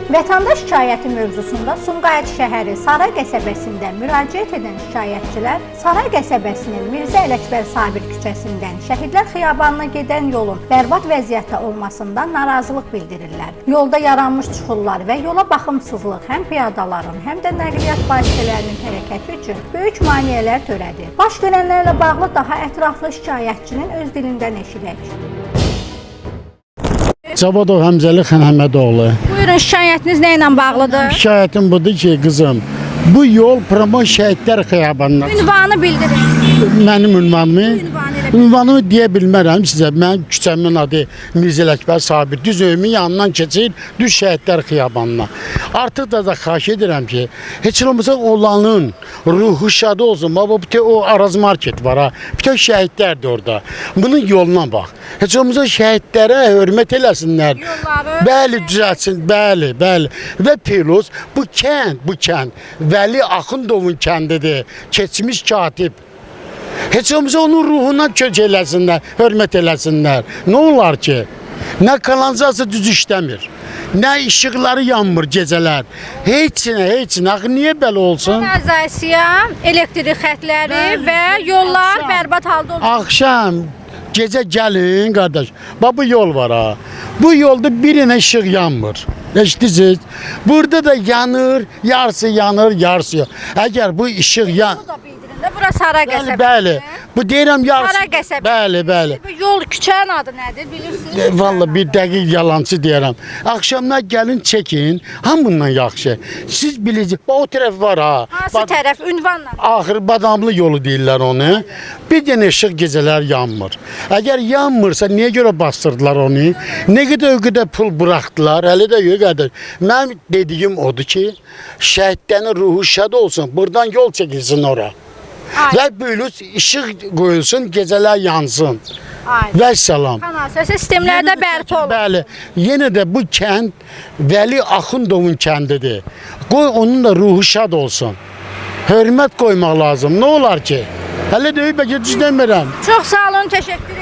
Vətəndaş şikayəti mövzusunda Sumqayıt şəhəri Saray qəsəbəsində müraciət edən şikayətçilər Saray qəsəbəsinin Mirzə Ələkbər Sabir küçəsindən Şəhidlər Xiyabanına gedən yolun bərbad vəziyyətdə olmasından narazılıq bildirirlər. Yolda yaranmış çuxurlar və yola baxımsızlıq həm piyadaların, həm də nəqliyyat vasitələrinin hərəkəti üçün böyük maneələr törədir. Baş verənlərlə bağlı daha ətraflı şikayətçinin öz dilindən eşidək. Cavadov Həmzəli Xənəmədoğlu. Buyurun, şikayətiniz nə ilə bağlıdır? Şikayətim budur ki, qızım, bu yol Promon Şəhidlər Xiyabanına. Ünvanı bildirin. Mənim ünvanımı? Ünvanı elə Ünvanımı deyə bilmərəm sizə. Mənim küçəmin adı Mirzə Ələkbər Sabir. Düz öyümün yanından keçir, düz Şəhidlər Xiyabanına. Artıq da xahiş edirəm ki, heç olmasa olanın ruhu şad olsun. Baba, bir o Araz Market var ha. Bir tek şəhidlərdir orada. Bunun yoluna bax. Heç olmasa şəhidlərə hörmət eləsinlər. Yolları. Bəli, düzəltsin, bəli. Və Piruz, bu kənd Vəli Axundovun kəndidir. Keçmiş katib. Heç olmasa onun ruhuna kök eləsinlər, hörmət eləsinlər. Nə olar ki? Nə kanalizasiya düz işləmir, nə işıqları yanmır gecələr. Heç nə. Axı niyə belə olsun? Kanalizasiya, elektrik xətləri və yollar bərbad halda olur. Axşam, gecə gəlin, qardaş. Bax, bu yol var ha. Bu yolda bir dənə işıq yanmır. Eşidirsiniz? Burada da yanır, yarısı yanır, yarısı yox. Əgər bu işıq Bunu da bildirin də, bura Saray qəsəbəsi. Bəli. Bu deyirəm yarısı. Saray qəsəbəsi. Bəli. Bu yol, küçənin adı nədir, bilirsiniz? Vallahi bir dəqiq yalancı deyirəm. Axşamlar gəlin çəkin, hamından yaxşı. Siz bilirsiniz, o tərəf var ha. Hansı tərəf, ünvanla? Axır Badamlı yolu deyirlər onu. Bir dənə işıq gecələr yanmır. Əgər yanmırsa niyə görə bastırdılar onu? Nə qədər pul buraxdılar? Hələ də yox qədər. Mənim dediyim odur ki, şəhidlərin ruhu şad olsun. Buradan yol çəkilsin ora. Və böyle işıq qoyulsun, gecələr yansın. Və salam. Kanalizasiya sistemlərdə bərpa olur. Bəli. Yenə də bu kənd Vəli Axundovun kəndidir. Qoy onun da ruhu şad olsun. Hörmət qoymaq lazım. Nə olar ki? Hələ də bəlkə düz demirəm. Çox sağ olun, təşəkkür